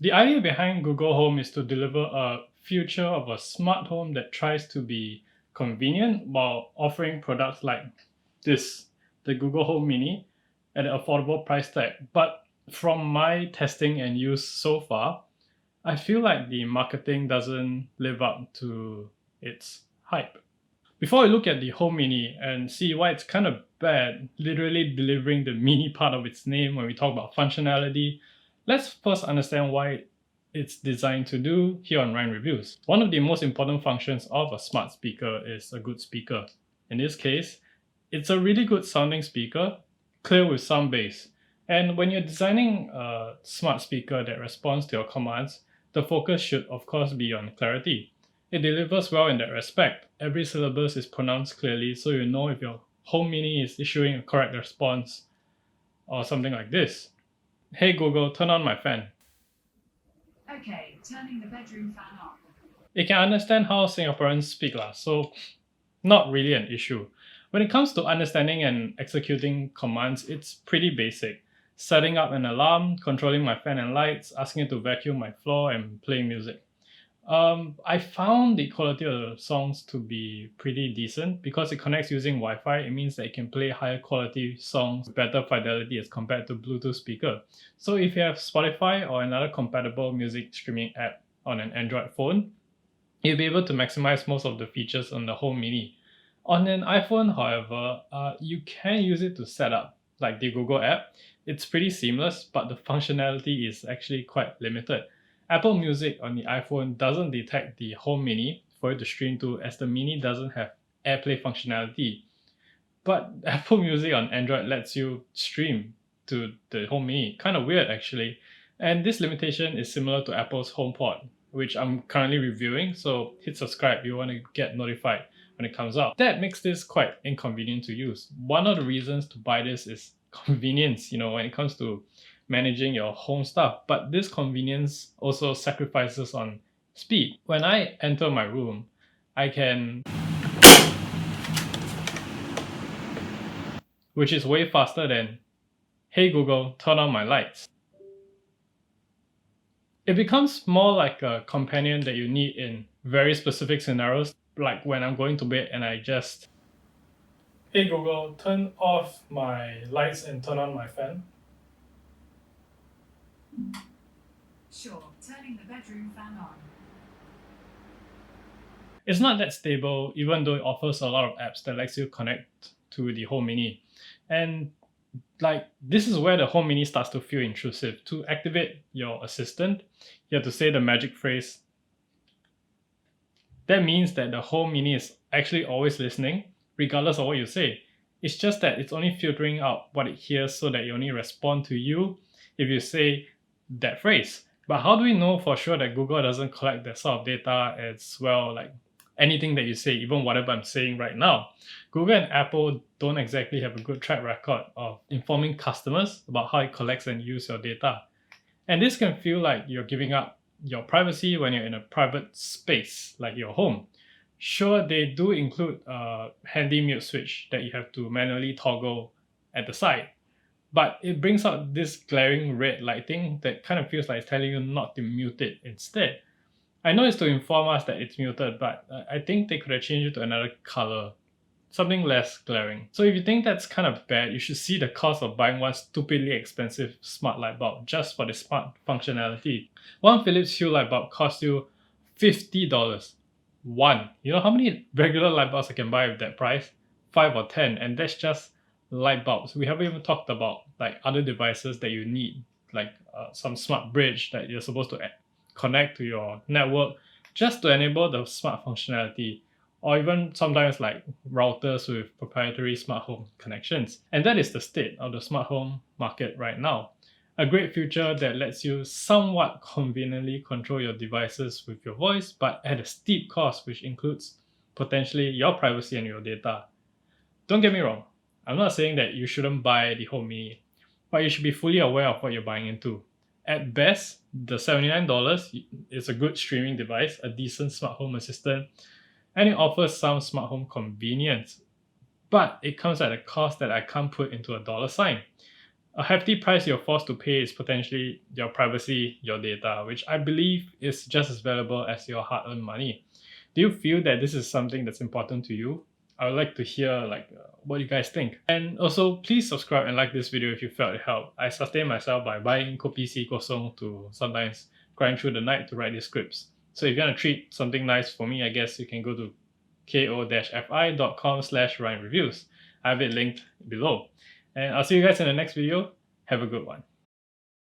The idea behind Google Home is to deliver a future of a smart home that tries to be convenient while offering products like this, the Google Home Mini, at an affordable price tag. But from my testing and use so far, I feel like the marketing doesn't live up to its hype. Before we look at the Home Mini and see why it's kind of bad, literally delivering the mini part of its name when we talk about functionality, let's first understand why it's designed to do here on Ryan Reviews. One of the most important functions of a smart speaker is a good speaker. In this case, it's a really good sounding speaker, clear with some bass. And when you're designing a smart speaker that responds to your commands, the focus should of course be on clarity. It delivers well in that respect. Every syllable is pronounced clearly, so you know if your Home Mini is issuing a correct response or something like this. Hey Google, turn on my fan. Okay, turning the bedroom fan on. It can understand how Singaporeans speak, so not really an issue. When it comes to understanding and executing commands, it's pretty basic. Setting up an alarm, controlling my fan and lights, asking it to vacuum my floor, and playing music. I found the quality of the songs to be pretty decent because it connects using Wi-Fi. It means that it can play higher quality songs with better fidelity as compared to Bluetooth speaker. So if you have Spotify or another compatible music streaming app on an Android phone, you'll be able to maximize most of the features on the Home Mini. On an iPhone, however, you can use it to set up, like the Google app. It's pretty seamless, but the functionality is actually quite limited. Apple Music on the iPhone doesn't detect the Home Mini for it to stream to, as the Mini doesn't have AirPlay functionality. But Apple Music on Android lets you stream to the Home Mini. Kind of weird actually. And this limitation is similar to Apple's HomePod, which I'm currently reviewing, so hit subscribe if you want to get notified when it comes out. That makes this quite inconvenient to use. One of the reasons to buy this is convenience, when it comes to managing your home stuff. But this convenience also sacrifices on speed. When I enter my room, I can, which is way faster than, hey Google, turn on my lights. It becomes more like a companion that you need in very specific scenarios, like when I'm going to bed and I just, hey Google, turn off my lights and turn on my fan. Sure, turning the bedroom fan on. It's not that stable, even though it offers a lot of apps that lets you connect to the Home Mini. And this is where the Home Mini starts to feel intrusive. To activate your assistant, you have to say the magic phrase. That means that the Home Mini is actually always listening, regardless of what you say. It's just that it's only filtering out what it hears so that it only respond to you if you say that phrase. But how do we know for sure that Google doesn't collect that sort of data as well, like anything that you say, even whatever I'm saying right now? Google and Apple don't exactly have a good track record of informing customers about how it collects and uses your data. And this can feel like you're giving up your privacy when you're in a private space like your home. Sure, they do include a handy mute switch that you have to manually toggle at the side, but it brings out this glaring red lighting that kind of feels like it's telling you not to mute it instead. I know it's to inform us that it's muted, but I think they could have changed it to another color, something less glaring. So if you think that's kind of bad, you should see the cost of buying one stupidly expensive smart light bulb just for the smart functionality. One Philips Hue light bulb costs you $50. One. You know how many regular light bulbs I can buy with that price? 5 or 10, and that's just light bulbs. We haven't even talked about other devices that you need, like some smart bridge that you're supposed to connect to your network just to enable the smart functionality, or even sometimes like routers with proprietary smart home connections. And that is the state of the smart home market right now. A great feature that lets you somewhat conveniently control your devices with your voice, but at a steep cost, which includes potentially your privacy and your data. Don't get me wrong, I'm not saying that you shouldn't buy the Home Mini, but you should be fully aware of what you're buying into. At best, the $79 is a good streaming device, a decent smart home assistant, and it offers some smart home convenience. But it comes at a cost that I can't put into a dollar sign. A hefty price you're forced to pay is potentially your privacy, your data, which I believe is just as valuable as your hard-earned money. Do you feel that this is something that's important to you? I would like to hear what you guys think. And also, please subscribe and like this video if you felt it helped. I sustain myself by buying kopi si kosong to sometimes grind through the night to write these scripts. So if you want to treat something nice for me, I guess you can go to ko-fi.com/ryanreviews. I have it linked below. And I'll see you guys in the next video. Have a good one.